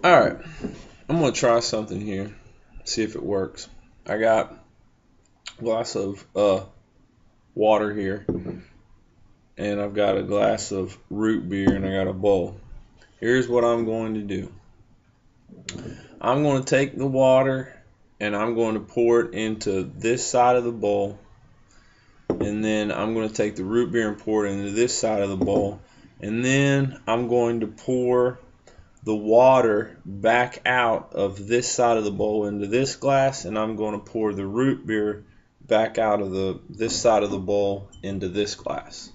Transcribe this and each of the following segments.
Alright, I'm going to try something here, see if it works. I got a glass of water here, and I've got a glass of root beer, and I got a bowl. Here's what I'm going to do. I'm going to take the water, and I'm going to pour it into this side of the bowl, and then I'm going to take the root beer and pour it into this side of the bowl, and then I'm going to pour the water back out of this side of the bowl into this glass, and I'm going to pour the root beer back out of this side of the bowl into this glass.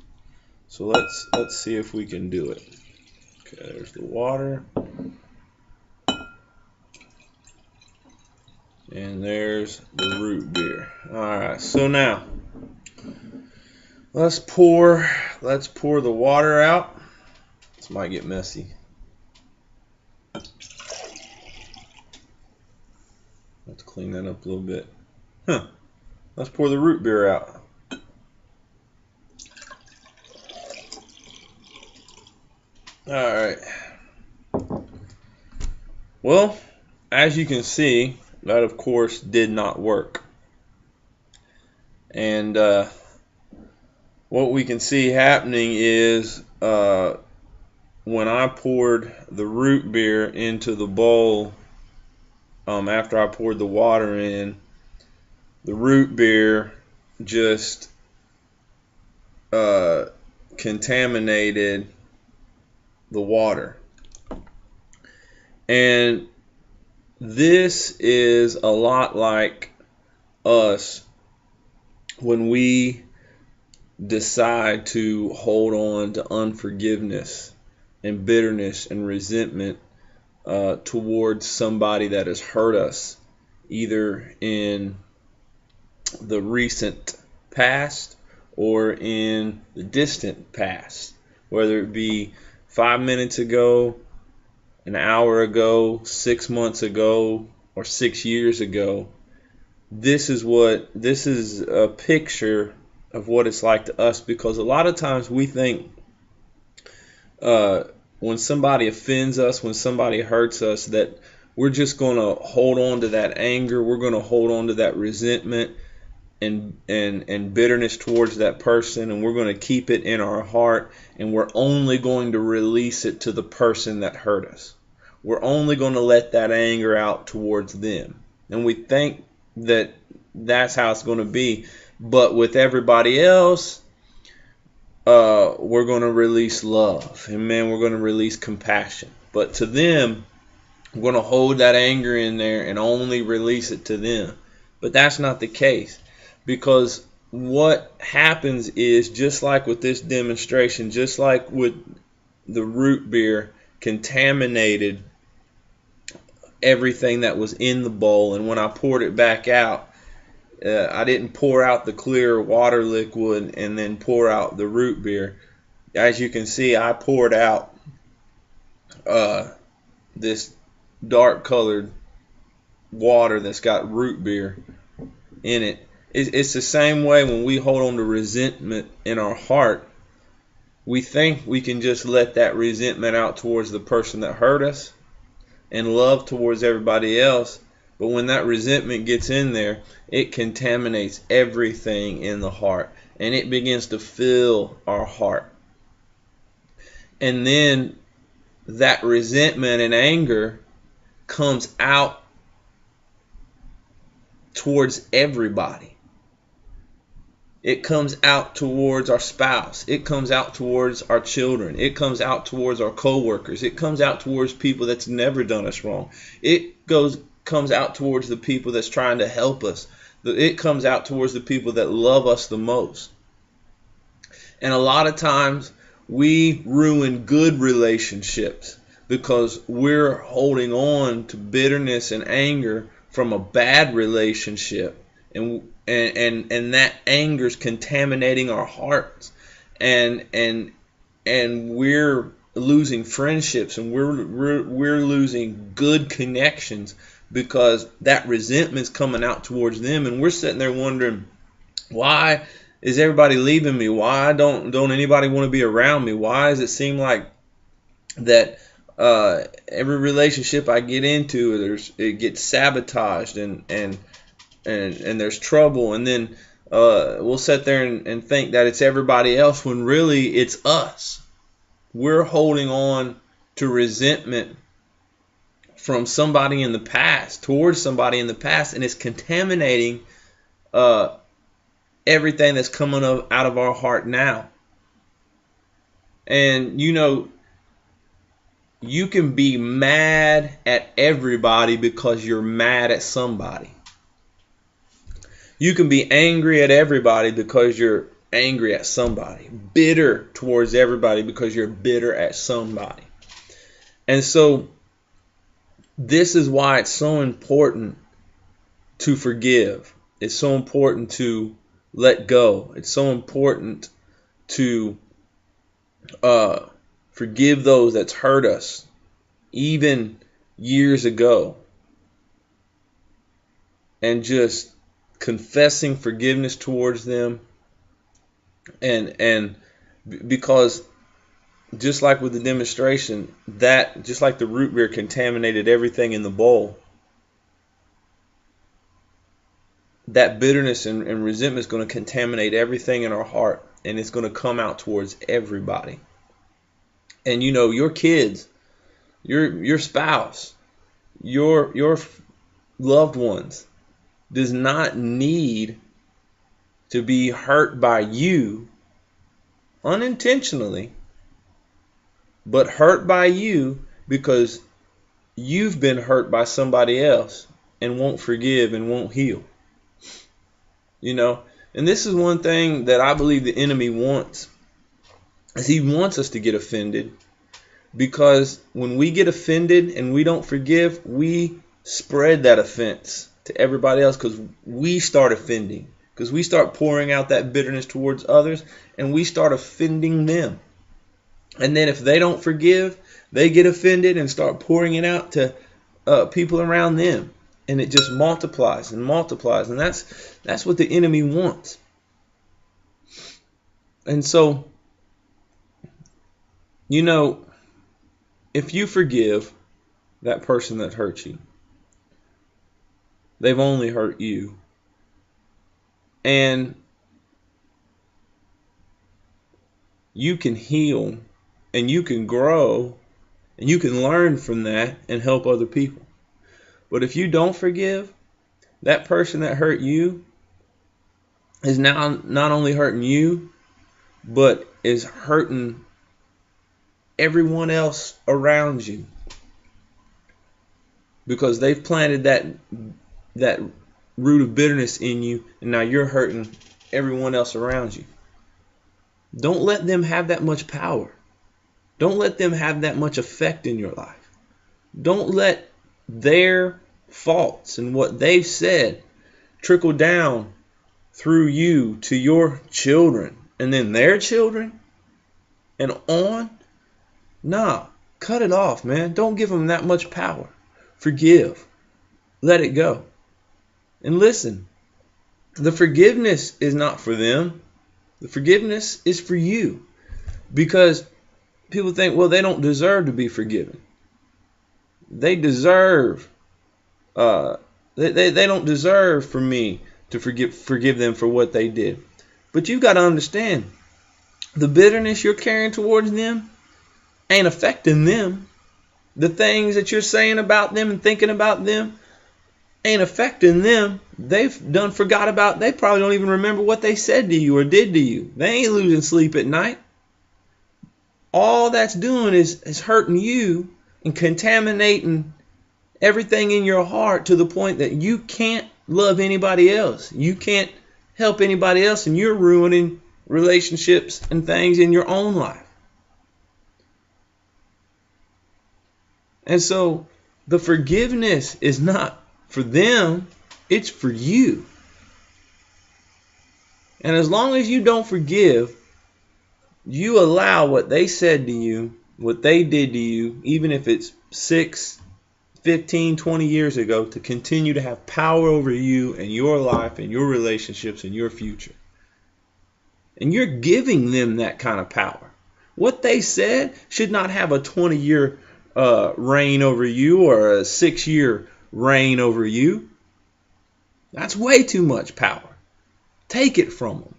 So let's see if we can do it. Okay, there's the water, and there's the root beer. All right, so now let's pour the water out. This might get messy. Let's clean that up a little bit. Let's pour the root beer out. Alright. Well, as you can see, that of course did not work. And what we can see happening is when I poured the root beer into the bowl, after I poured the water in, the root beer just contaminated the water. And this is a lot like us when we decide to hold on to unforgiveness and bitterness and resentment towards somebody that has hurt us, either in the recent past or in the distant past, whether it be 5 minutes ago, an hour ago, 6 months ago, or 6 years ago. This is a picture of what it's like to us, because a lot of times we think when somebody offends us, when somebody hurts us, that we're just going to hold on to that anger, we're going to hold on to that resentment and bitterness towards that person, and we're going to keep it in our heart, and we're only going to release it to the person that hurt us. We're only going to let that anger out towards them. And we think that that's how it's going to be. But with everybody else, we're going to release love. And man, we're going to release compassion. But to them, we're going to hold that anger in there and only release it to them. But that's not the case. Because what happens is, just like with this demonstration, just like with the root beer contaminated everything that was in the bowl, and when I poured it back out, I didn't pour out the clear water liquid and then pour out the root beer. As you can see, I poured out this dark colored water that's got root beer in it. It's the same way when we hold on to resentment in our heart. We think we can just let that resentment out towards the person that hurt us and love towards everybody else. But when that resentment gets in there, it contaminates everything in the heart, and it begins to fill our heart. And then that resentment and anger comes out towards everybody. It comes out towards our spouse. It comes out towards our children. It comes out towards our co-workers. It comes out towards people that's never done us wrong. It comes out towards the people that's trying to help us. It comes out towards the people that love us the most. And a lot of times we ruin good relationships because we're holding on to bitterness and anger from a bad relationship. And that anger's contaminating our hearts, and we're losing friendships, and we're losing good connections because that resentment's coming out towards them, and we're sitting there wondering, why is everybody leaving me? Why don't anybody want to be around me? Why does it seem like that Every relationship I get into, it gets sabotaged, and there's trouble, and then we'll sit there and think that it's everybody else when really it's us. We're holding on to resentment from somebody in the past, towards somebody in the past, and it's contaminating everything that's coming out of our heart now. And you can be mad at everybody because you're mad at somebody. You can be angry at everybody because you're angry at somebody. Bitter towards everybody because you're bitter at somebody. And so this is why it's so important to forgive. It's so important to let go. It's so important to forgive those that's hurt us, even years ago. And just confessing forgiveness towards them. And because just like with the demonstration, that just like the root beer contaminated everything in the bowl, that bitterness and resentment is going to contaminate everything in our heart, and it's going to come out towards everybody. And your kids, your spouse, your loved ones does not need to be hurt by you unintentionally, but hurt by you because you've been hurt by somebody else and won't forgive and won't heal. And this is one thing that I believe the enemy wants, is he wants us to get offended, because when we get offended and we don't forgive, we spread that offense to everybody else, because we start offending, because we start pouring out that bitterness towards others, and we start offending them. And then if they don't forgive, they get offended and start pouring it out to people around them. And it just multiplies and multiplies. And that's what the enemy wants. And so, if you forgive that person that hurt you, they've only hurt you. And you can heal, and you can grow, and you can learn from that and help other people. But if you don't forgive, that person that hurt you is now not only hurting you, but is hurting everyone else around you, because they've planted that root of bitterness in you, and now you're hurting everyone else around you. Don't let them have that much power. Don't let them have that much effect in your life. Don't let their faults and what they've said trickle down through you to your children and then their children and on. Nah, cut it off, man. Don't give them that much power. Forgive. Let it go. And listen, the forgiveness is not for them. The forgiveness is for you. Because people think, well, they don't deserve to be forgiven. They deserve, they don't deserve for me to forgive them for what they did. But you've got to understand, the bitterness you're carrying towards them ain't affecting them. The things that you're saying about them and thinking about them ain't affecting them. They probably don't even remember what they said to you or did to you. They ain't losing sleep at night. All that's doing is hurting you and contaminating everything in your heart to the point that you can't love anybody else. You can't help anybody else, and you're ruining relationships and things in your own life. And so the forgiveness is not for them, it's for you. And as long as you don't forgive, you allow what they said to you, what they did to you, even if it's 6, 15, 20 years ago, to continue to have power over you and your life and your relationships and your future. And you're giving them that kind of power. What they said should not have a 20-year reign over you or a 6-year reign over you. That's way too much power. Take it from them.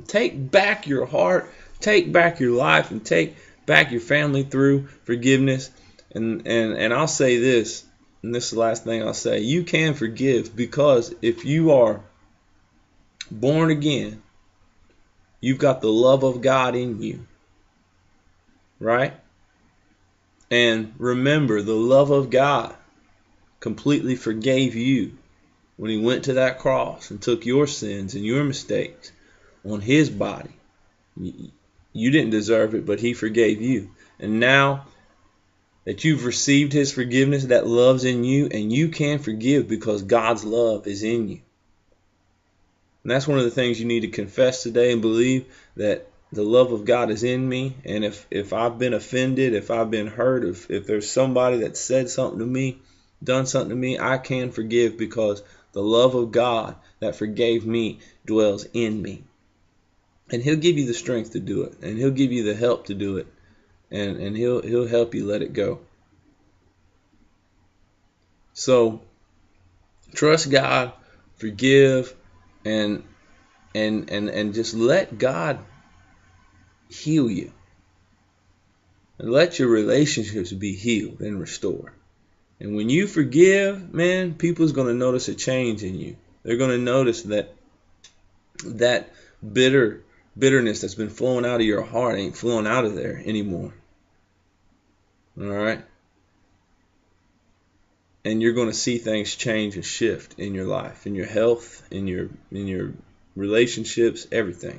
Take back your heart, take back your life, and take back your family through forgiveness. And I'll say this, and this is the last thing I'll say. You can forgive because if you are born again, you've got the love of God in you. Right? And remember, the love of God completely forgave you when he went to that cross and took your sins and your mistakes on his body. You didn't deserve it, but he forgave you. And now that you've received his forgiveness, that love's in you, and you can forgive because God's love is in you. And that's one of the things you need to confess today and believe, that the love of God is in me. And if I've been offended, if I've been hurt, if there's somebody that said something to me, done something to me, I can forgive because the love of God that forgave me dwells in me. And he'll give you the strength to do it. And he'll give you the help to do it. And he'll help you let it go. So trust God, forgive, and just let God heal you. And let your relationships be healed and restored. And when you forgive, man, people's going to notice a change in you. They're going to notice that bitterness that's been flowing out of your heart ain't flowing out of there anymore. All right? And you're going to see things change and shift in your life, in your health, in your relationships, everything.